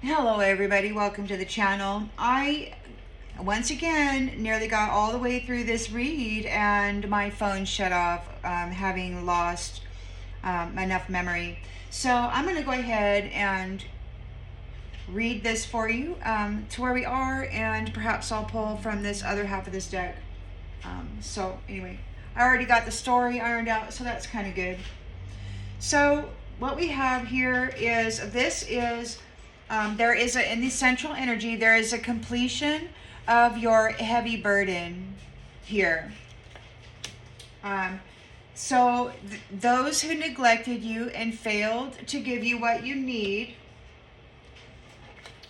Hello everybody, welcome to the channel. I once again nearly got all the way through this read and my phone shut off, having lost enough memory. So I'm going to go ahead and read this for you to where we are, and perhaps I'll pull from this other half of this deck. So anyway, I already got the story ironed out, so that's kind of good. So what we have here is there is in the central energy, there is a completion of your heavy burden here. So those who neglected you and failed to give you what you need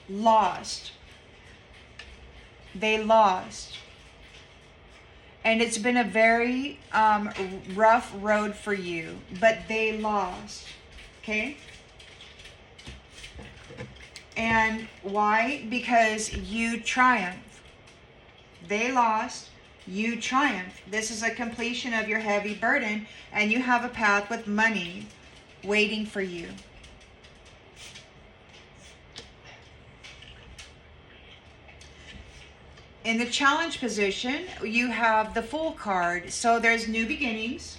lost. They lost. And it's been a very rough road for you, but they lost. Okay? And why? Because you triumph. They lost, you triumph. This is a completion of your heavy burden, and you have a path with money waiting for you. In the challenge position, you have the Fool card. So there's new beginnings.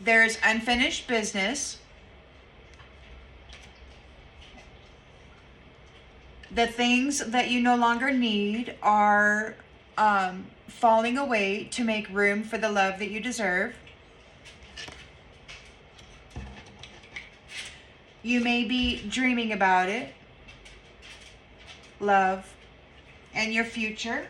There's unfinished business. The things that you no longer need are falling away to make room for the love that you deserve. You may be dreaming about it, love, and your future.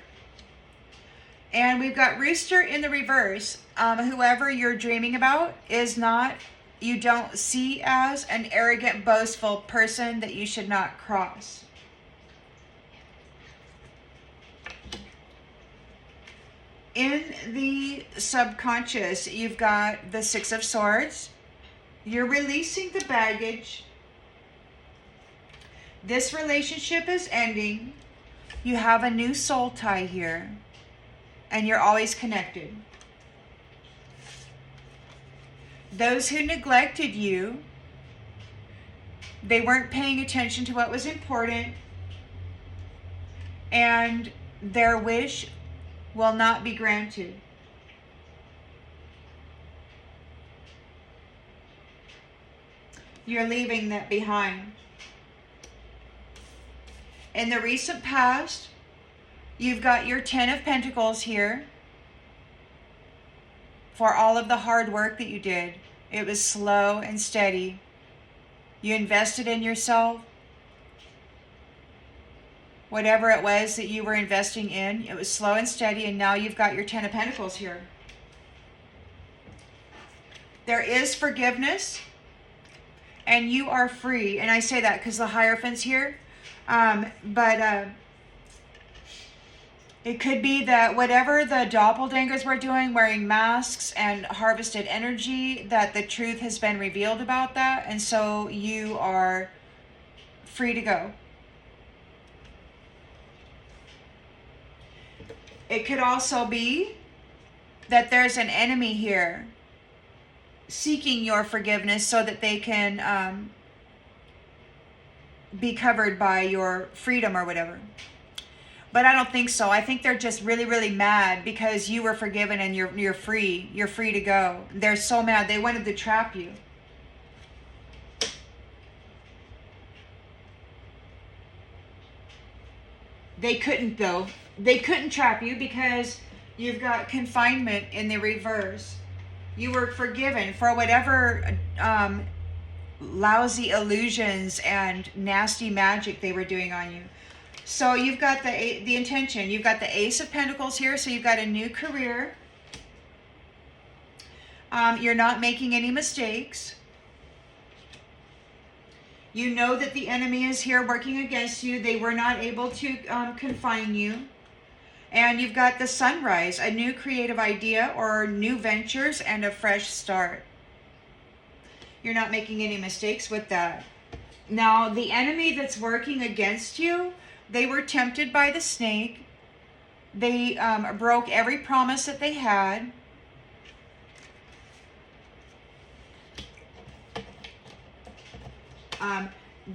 And we've got Rooster in the reverse. Whoever you're dreaming about is not, you don't see as an arrogant, boastful person that you should not cross. In the subconscious, you've got the Six of Swords. You're releasing the baggage. This relationship is ending. You have a new soul tie here. And you're always connected. Those who neglected you, they weren't paying attention to what was important. And their wish will not be granted. You're leaving that behind. In the recent past, you've got your Ten of Pentacles here for all of the hard work that you did. It was slow and steady. You invested in yourself. Whatever it was that you were investing in, it was slow and steady, and now you've got your Ten of Pentacles here. There is forgiveness, and you are free. And I say that because the Hierophant's here. It could be that whatever the doppelgangers were doing, wearing masks and harvested energy, that the truth has been revealed about that, and so you are free to go. It could also be that there's an enemy here seeking your forgiveness so that they can be covered by your freedom or whatever. But I don't think so. I think they're just really, really mad because you were forgiven and you're free. You're free to go. They're so mad. They wanted to trap you. They couldn't though. They couldn't trap you because you've got confinement in the reverse. You were forgiven for whatever lousy illusions and nasty magic they were doing on you. So you've got the intention. You've got the Ace of Pentacles here, so you've got a new career. You're not making any mistakes. You know that the enemy is here working against you. They were not able to confine you. And you've got the Sunrise, a new creative idea or new ventures and a fresh start. You're not making any mistakes with that. Now, the enemy that's working against you, they were tempted by the snake. They broke every promise that they had.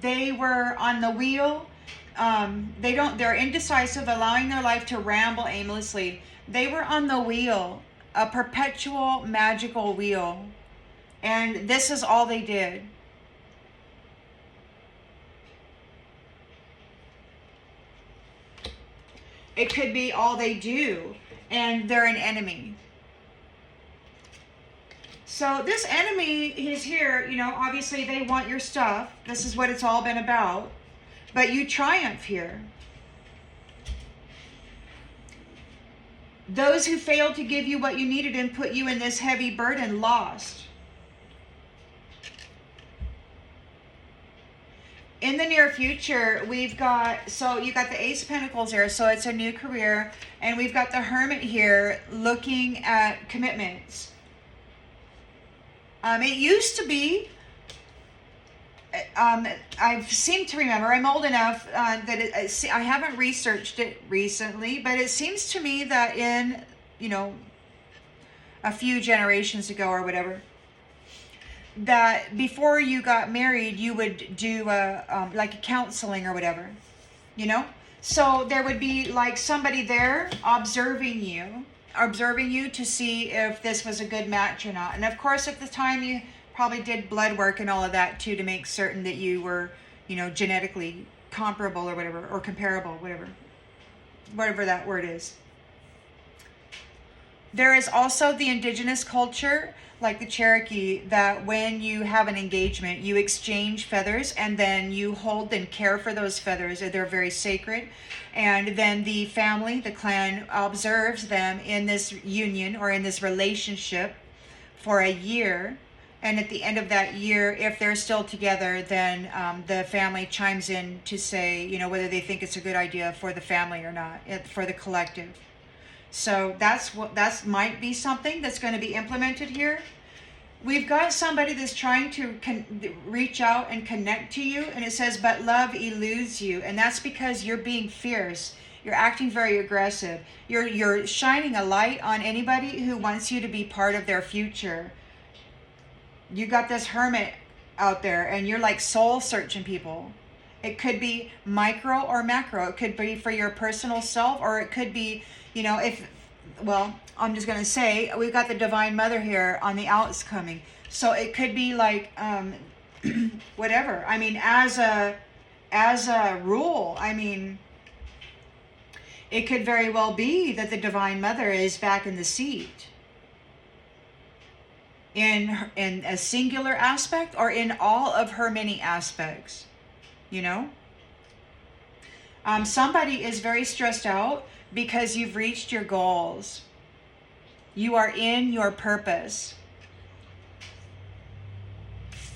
They were on the wheel. They're indecisive, allowing their life to ramble aimlessly. They were on the wheel, a perpetual magical wheel. And this is all they did. It could be all they do, and they're an enemy. So this enemy is here, you know, obviously they want your stuff. This is what it's all been about. But you triumph here. Those who failed to give you what you needed and put you in this heavy burden lost. In the near future, we've got, so you got the Ace of Pentacles here, so it's a new career. And we've got the Hermit here looking at commitments. It used to be, I seem to remember, I'm old enough that I haven't researched it recently, but it seems to me that in, you know, a few generations ago or whatever, that before you got married, you would do like a counseling or whatever, you know? So there would be like somebody there observing you to see if this was a good match or not. And of course, at the time, you probably did blood work and all of that too, to make certain that you were, you know, genetically comparable or whatever, or comparable, whatever that word is. There is also the indigenous culture, like the Cherokee, that when you have an engagement, you exchange feathers and then you hold and care for those feathers. They're very sacred. And then the family, the clan, observes them in this union or in this relationship for a year. And at the end of that year, if they're still together, then the family chimes in to say, you know, whether they think it's a good idea for the family or not, for the collective. So that might be something that's going to be implemented here. We've got somebody that's trying to reach out and connect to you, and it says, but love eludes you. And that's because you're being fierce. You're acting very aggressive. You're shining a light on anybody who wants you to be part of their future. You got this Hermit out there, and you're like soul searching people. It could be micro or macro. It could be for your personal self, or it could be, you know, well, I'm just going to say, we've got the Divine Mother here on the outs coming. So it could be like, whatever. I mean, as a rule, I mean, it could very well be that the Divine Mother is back in the seat. In a singular aspect or in all of her many aspects, you know? Somebody is very stressed out because you've reached your goals. You are in your purpose.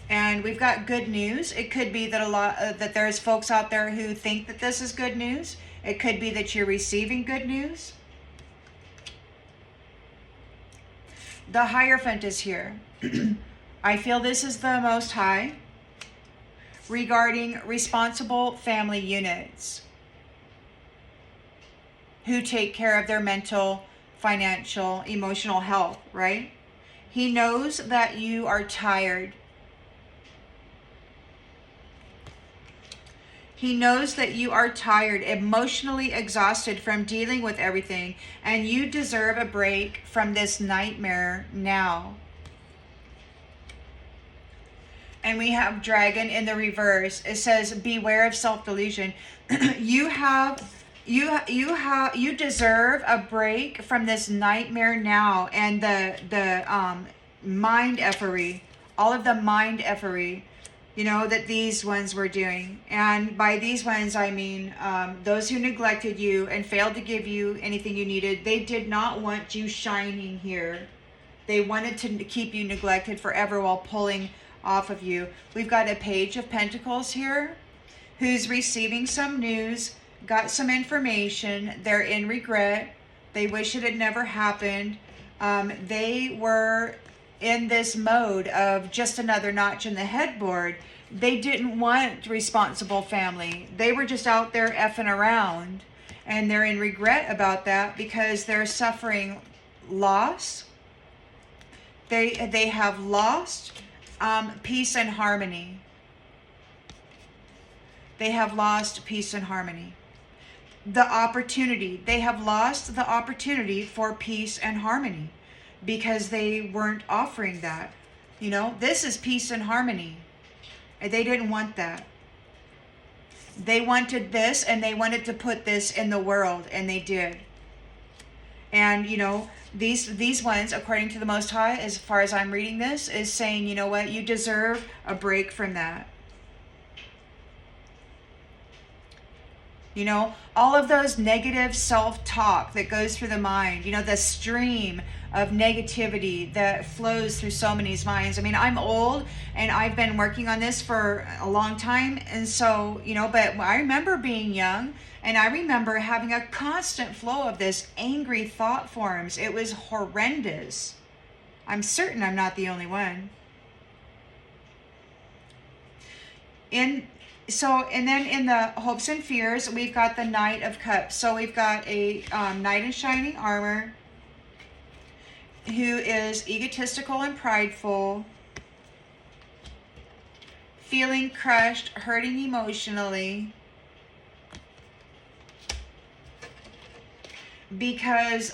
And we've got good news. It could be that that there's folks out there who think that this is good news. It could be that you're receiving good news. The Hierophant is here. I feel this is the Most High regarding responsible family units who take care of their mental, financial, emotional health, right? He knows that you are tired. He knows that you are tired, emotionally exhausted from dealing with everything, and you deserve a break from this nightmare now. And we have Dragon in the reverse. It says, beware of self-delusion. You deserve a break from this nightmare now, and the mind effery, all of the mind effery, you know, that these ones were doing. And by these ones, I mean those who neglected you and failed to give you anything you needed. They did not want you shining here. They wanted to keep you neglected forever while pulling off of you. We've got a Page of Pentacles here who's receiving some news, got some information. They're in regret. They wish it had never happened. They were in this mode of just another notch in the headboard. They didn't want responsible family. They were just out there effing around, and they're in regret about that because they're suffering loss. They have lost peace and harmony. They have lost peace and harmony. The opportunity. They have lost the opportunity for peace and harmony because they weren't offering that. You know, this is peace and harmony. They didn't want that. They wanted this, and they wanted to put this in the world, and they did. And, you know, these ones, according to the Most High, as far as I'm reading this, is saying, you know what, you deserve a break from that. You know, all of those negative self-talk that goes through the mind, you know, the stream of negativity that flows through so many minds. I mean, I'm old and I've been working on this for a long time. And so, you know, but I remember being young and I remember having a constant flow of this angry thought forms. It was horrendous. I'm certain I'm not the only one. And then in the hopes and fears, we've got the Knight of Cups. So we've got a knight in shining armor who is egotistical and prideful, feeling crushed, hurting emotionally, because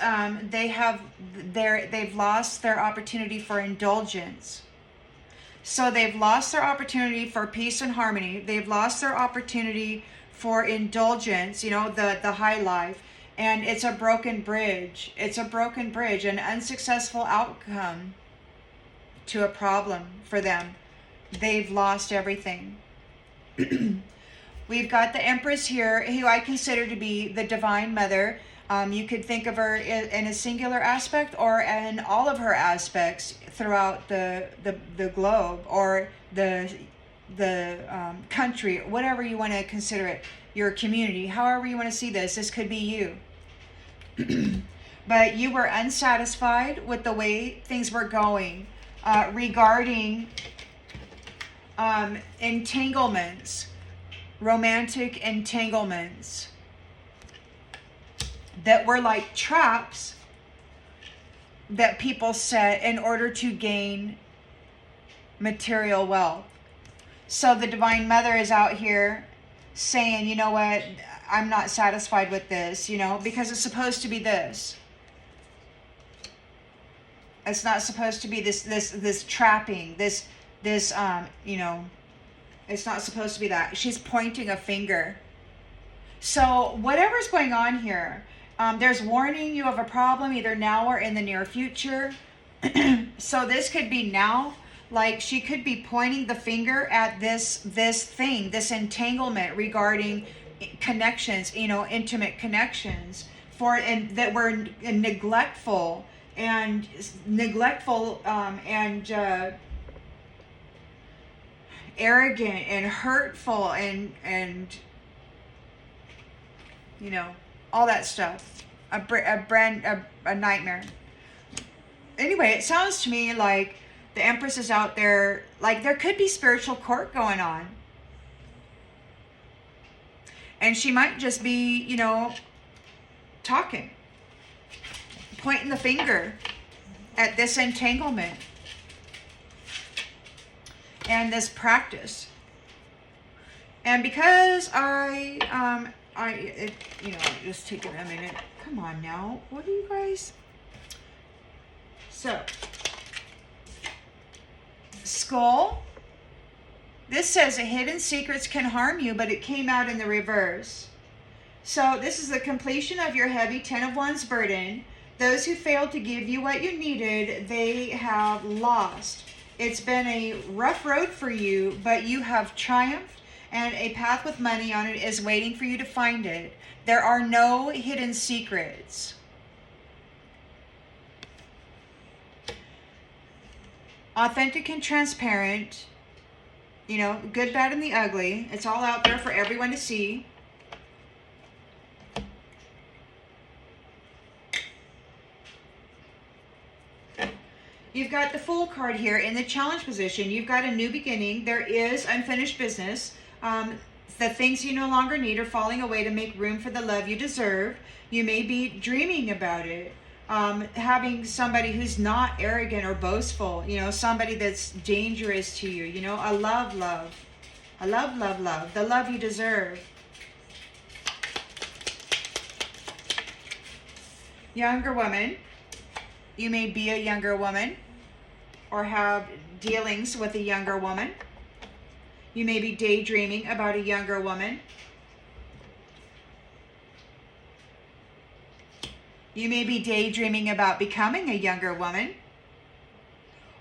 they've lost their opportunity for indulgence. So they've lost their opportunity for peace and harmony. They've lost their opportunity for indulgence, you know, the high life. And it's a broken bridge. It's a broken bridge, an unsuccessful outcome to a problem for them. They've lost everything. We've got the Empress here, who I consider to be the Divine Mother. You could think of her in a singular aspect or in all of her aspects throughout the globe or the country, whatever you want to consider it, your community, however you want to see this. This could be you. But you were unsatisfied with the way things were going regarding entanglements, romantic entanglements that were like traps that people set in order to gain material wealth. So the Divine Mother is out here saying, you know what, I'm not satisfied with this, you know, because it's supposed to be this. It's not supposed to be this trapping, this you know, it's not supposed to be that. She's pointing a finger. So whatever's going on here, there's warning you of a problem either now or in the near future. So this could be now, like she could be pointing the finger at this thing, this entanglement regarding connections, you know, intimate connections and that were neglectful and arrogant and hurtful and you know, all that stuff. A nightmare. Anyway, it sounds to me like the Empress is out there, like there could be spiritual court going on. And she might just be, you know, talking, pointing the finger at this entanglement and this practice. And because you know, just take it a minute. Come on now. What are you guys? So, Skull. This says hidden secrets can harm you, but it came out in the reverse. So this is the completion of your heavy 10 of Wands burden. Those who failed to give you what you needed, they have lost. It's been a rough road for you, but you have triumphed, and a path with money on it is waiting for you to find it. There are no hidden secrets. Authentic and transparent. You know, good, bad, and the ugly. It's all out there for everyone to see. You've got the Fool card here in the challenge position. You've got a new beginning. There is unfinished business. The things you no longer need are falling away to make room for the love you deserve. You may be dreaming about it. Having somebody who's not arrogant or boastful, you know, somebody that's dangerous to you, you know, a love, A love, love, love. The love you deserve. Younger woman. You may be a younger woman or have dealings with a younger woman. You may be daydreaming about a younger woman. You may be daydreaming about becoming a younger woman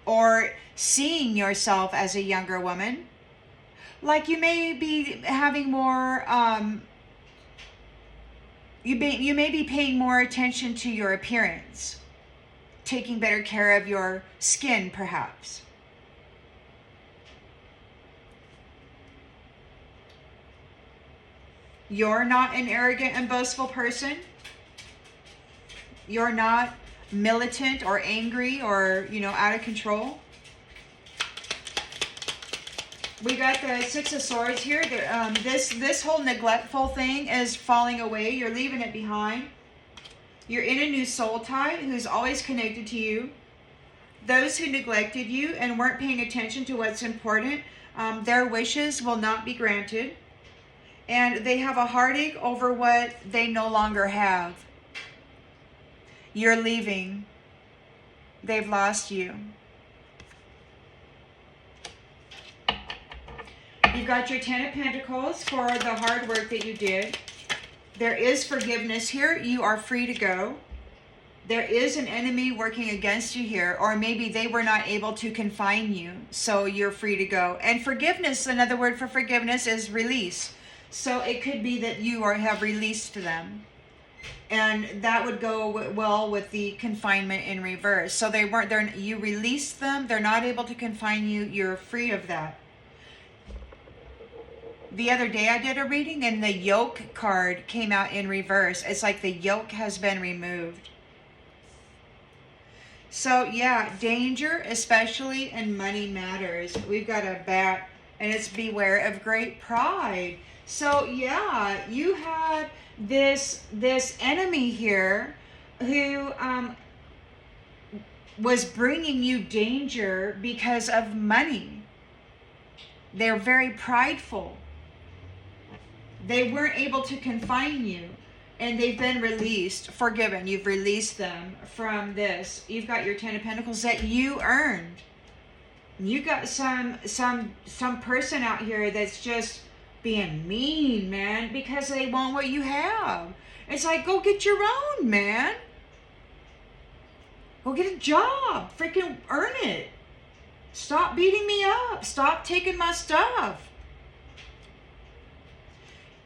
or seeing yourself as a younger woman. Like you may be having more, you may be paying more attention to your appearance, taking better care of your skin, perhaps. You're not an arrogant and boastful person. You're not militant or angry or, out of control. We got the Six of Swords here. This whole neglectful thing is falling away. You're leaving it behind. You're in a new soul tie who's always connected to you. Those who neglected you and weren't paying attention to what's important, their wishes will not be granted. And they have a heartache over what they no longer have. You're leaving. They've lost you. You've got your Ten of Pentacles for the hard work that you did. There is forgiveness here. You are free to go. There is an enemy working against you here, or maybe they were not able to confine you, so you're free to go. And forgiveness, another word for forgiveness is release. So it could be that you have released them. And that would go well with the confinement in reverse. So you released them. They're not able to confine you. You're free of that. The other day I did a reading and the yoke card came out in reverse. It's like the yoke has been removed. So yeah, danger, especially in money matters. We've got a bat and it's beware of great pride. So yeah, you had this enemy here who was bringing you danger because of money. They're very prideful. They weren't able to confine you, and they've been released, forgiven. You've released them from this. You've got your Ten of Pentacles that you earned. You got some person out here that's just being mean, man, because they want what you have. It's like, go get your own, man. Go get a job. Freaking earn it. Stop beating me up. Stop taking my stuff.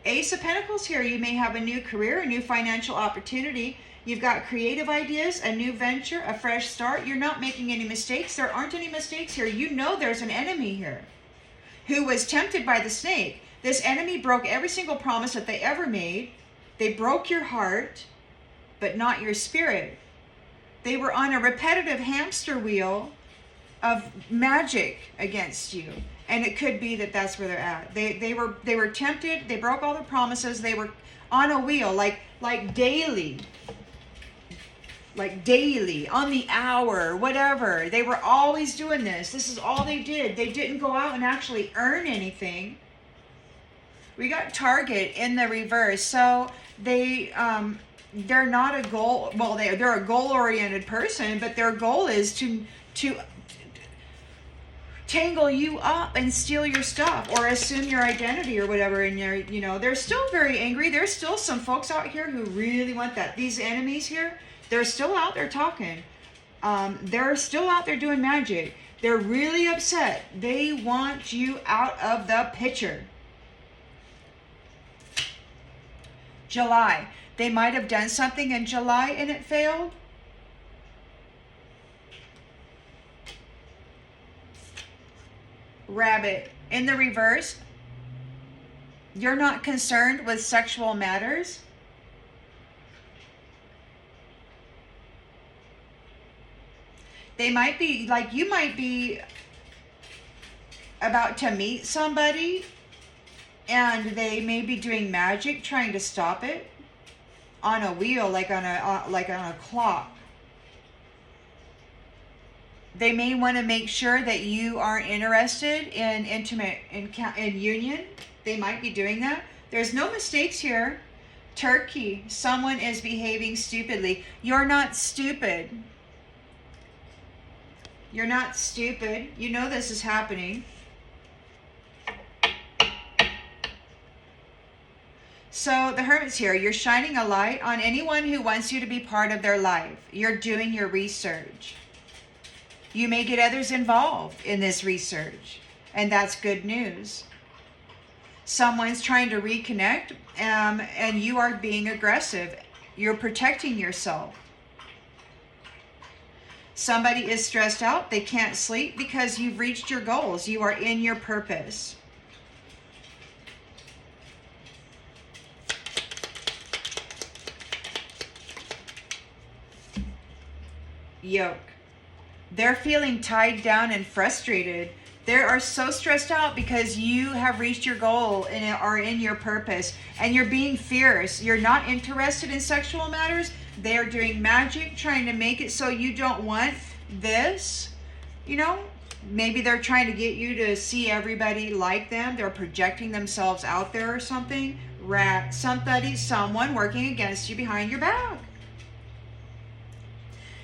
Ace of Pentacles here. You may have a new career, a new financial opportunity. You've got creative ideas, a new venture, a fresh start. You're not making any mistakes. There aren't any mistakes here. You know there's an enemy here who was tempted by the snake. This enemy broke every single promise that they ever made. They broke your heart, but not your spirit. They were on a repetitive hamster wheel of magic against you. And it could be that that's where they're at. They were tempted. They broke all their promises. They were on a wheel, like daily, on the hour, whatever. They were always doing this. This is all they did. They didn't go out and actually earn anything. We got Target in the reverse. So they're not a goal. Well, they're a goal-oriented person, but their goal is to tangle you up and steal your stuff or assume your identity or whatever. And they're still very angry. There's still some folks out here who really want that. These enemies here, they're still out there talking. They're still out there doing magic. They're really upset. They want you out of the picture. July. They might have done something in July and it failed. Rabbit. In the reverse, you're not concerned with sexual matters. They might be, like, you might be about to meet somebody and they may be doing magic trying to stop it on a wheel, like on a clock. They may want to make sure that you aren't interested in in union. They might be doing that. There's no mistakes here. Turkey, someone is behaving stupidly. You're not stupid. You're not stupid. You know this is happening. So the Hermit's here. You're shining a light on anyone who wants you to be part of their life. You're doing your research. You may get others involved in this research, and that's good news. Someone's trying to reconnect, and you are being aggressive. You're protecting yourself. Somebody is stressed out. They can't sleep because you've reached your goals. You are in your purpose. Yoke. They're feeling tied down and frustrated. They are so stressed out because you have reached your goal and are in your purpose, and you're being fierce. You're not interested in sexual matters. They are doing magic, trying to make it so you don't want this. You know, maybe they're trying to get you to see everybody like them. They're projecting themselves out there or something. Someone working against you behind your back.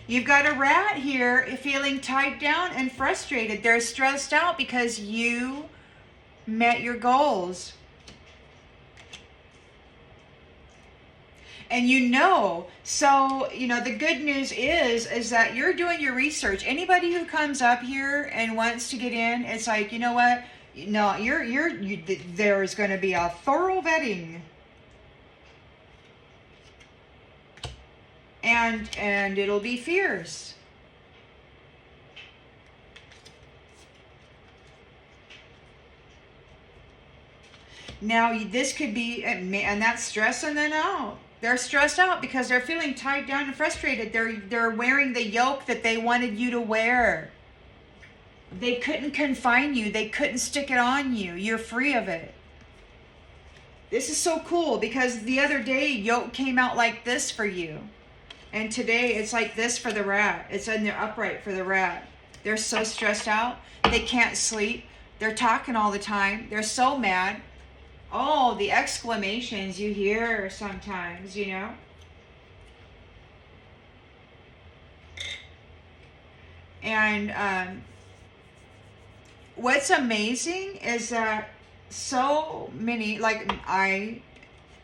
You've got a rat here feeling tied down and frustrated. They're stressed out because you met your goals. And so, the good news is that you're doing your research. Anybody who comes up here and wants to get in, it's like, you know what? No, there's going to be a thorough vetting. And it'll be fierce. Now, this could be, and that's stressing them out. They're stressed out because they're feeling tied down and frustrated. They're wearing the yoke that they wanted you to wear. They couldn't confine you. They couldn't stick it on you. You're free of it. This is so cool because the other day, yoke came out like this for you. And today it's like this for the rat. It's in the upright for the rat. They're so stressed out. They can't sleep. They're talking all the time. They're so mad. Oh, the exclamations you hear sometimes, And what's amazing is that so many, like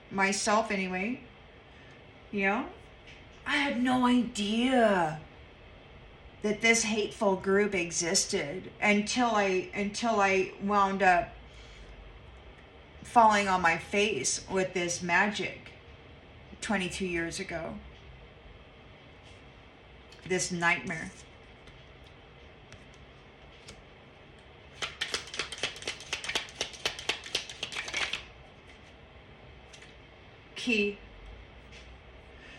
myself anyway, I had no idea that this hateful group existed until I wound up falling on my face with this magic 22 years ago. This nightmare. Key.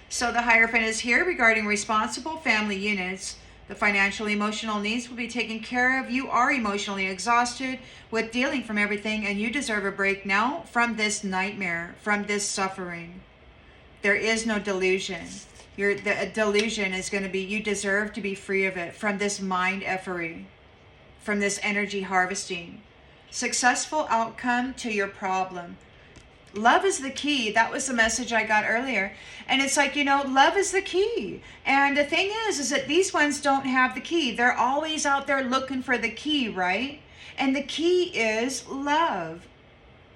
So the Hierophant is here regarding responsible family units. The financial emotional needs will be taken care of. You are emotionally exhausted with dealing from everything, and you deserve a break now from this nightmare, from this suffering. There is no delusion. The delusion is going to be you deserve to be free of it, from this mind effery, from this energy harvesting. Successful outcome to your problem. Love is the key. That was the message I got earlier. And it's like, love is the key. And the thing is that these ones don't have the key. They're always out there looking for the key, right? And the key is love.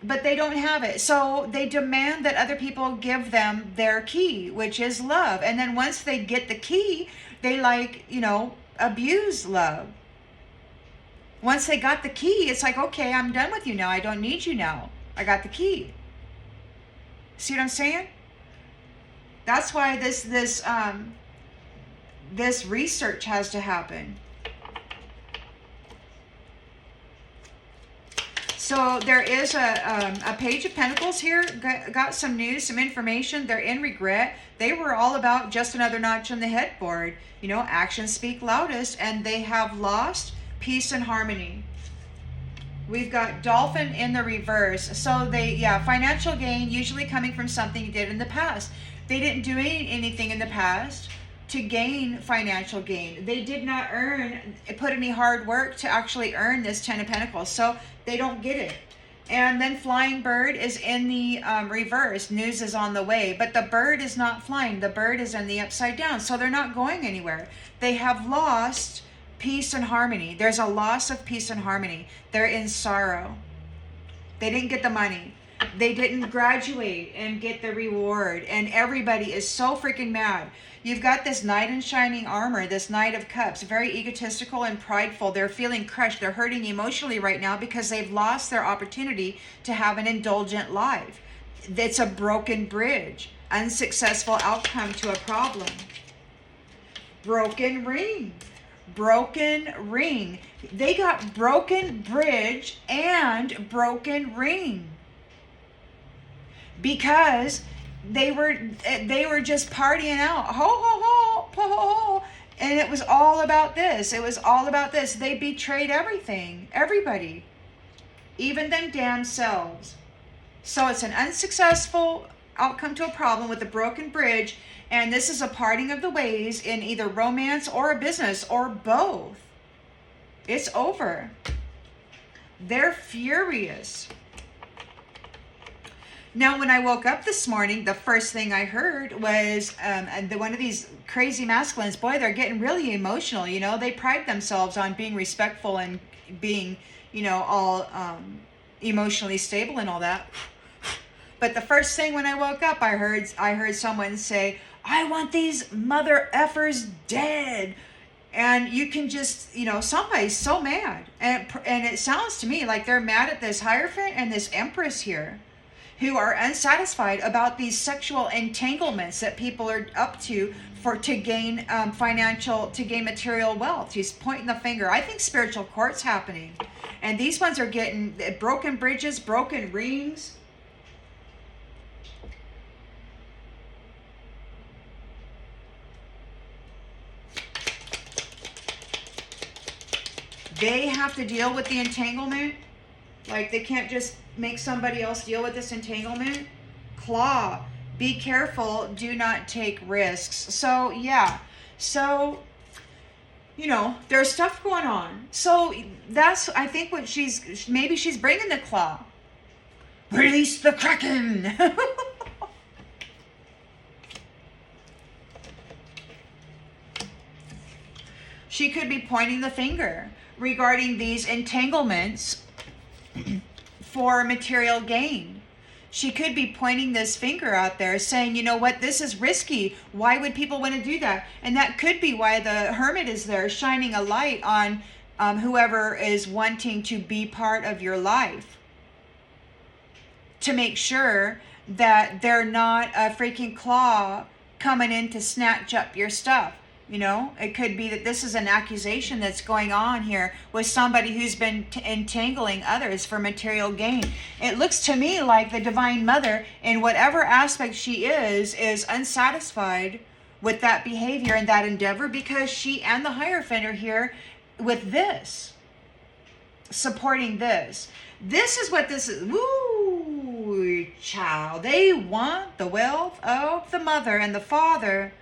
But they don't have it. So they demand that other people give them their key, which is love. And then once they get the key, they abuse love. Once they got the key, it's like, okay, I'm done with you now. I don't need you now. I got the key. See what I'm saying? That's why this research has to happen. So there is a Page of Pentacles here. Got some news, some information. They're in regret. They were all about just another notch on the headboard. Actions speak loudest, and they have lost peace and harmony. We've got Dolphin in the reverse. So financial gain usually coming from something you did in the past. They didn't do anything in the past to gain financial gain. They did not put any hard work to actually earn this 10 of Pentacles. So they don't get it. And then flying bird is in the reverse. News is on the way. But the bird is not flying. The bird is in the upside down. So they're not going anywhere. They have lost peace and harmony. There's a loss of peace and harmony. They're in sorrow. They didn't get the money. They didn't graduate and get the reward. And everybody is so freaking mad. You've got this knight in shining armor, this Knight of Cups, very egotistical and prideful. They're feeling crushed. They're hurting emotionally right now because they've lost their opportunity to have an indulgent life. It's a broken bridge. Unsuccessful outcome to a problem. Broken ring. Broken ring. They got broken bridge and broken ring. Because they were just partying out, ho ho ho, ho ho ho, and it was all about this. It was all about this. They betrayed everything, everybody, even them damn selves. So it's an unsuccessful outcome to a problem with a broken bridge, and this is a parting of the ways in either romance or a business or both. It's over. They're furious. Now, when I woke up this morning, the first thing I heard was one of these crazy masculines. Boy, they're getting really emotional. You know, they pride themselves on being respectful and being, you know, all emotionally stable and all that. But the first thing when I woke up, I heard someone say, "I want these mother effers dead." And you can just, you know, somebody's so mad, and it sounds to me like they're mad at this Hierophant and this Empress here, who are unsatisfied about these sexual entanglements that people are up to to gain to gain material wealth. He's pointing the finger. I think spiritual court's happening. And these ones are getting broken bridges, broken rings. They have to deal with the entanglement. Like, they can't just make somebody else deal with this entanglement. Claw. Be careful. Do not take risks. So, yeah. So, you know, there's stuff going on. So, that's, I think, what maybe she's bringing the claw. Release the Kraken! She could be pointing the finger regarding these entanglements for material gain. She could be pointing this finger out there saying, you know what, this is risky. Why would people want to do that? And that could be why the Hermit is there, shining a light on whoever is wanting to be part of your life, to make sure that they're not a freaking claw coming in to snatch up your stuff. You know, it could be that this is an accusation that's going on here with somebody who's been entangling others for material gain. It looks to me like the Divine Mother, in whatever aspect she is unsatisfied with that behavior and that endeavor, because she and the Hierophant are here with this, supporting this. This is what this is. Woo, child. They want the wealth of the mother and the father.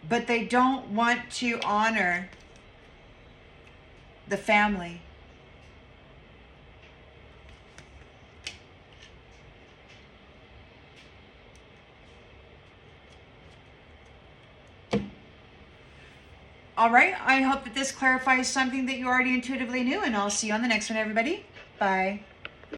But they don't want to honor the family. All right, I hope that this clarifies something that you already intuitively knew, and I'll see you on the next one, everybody. Bye.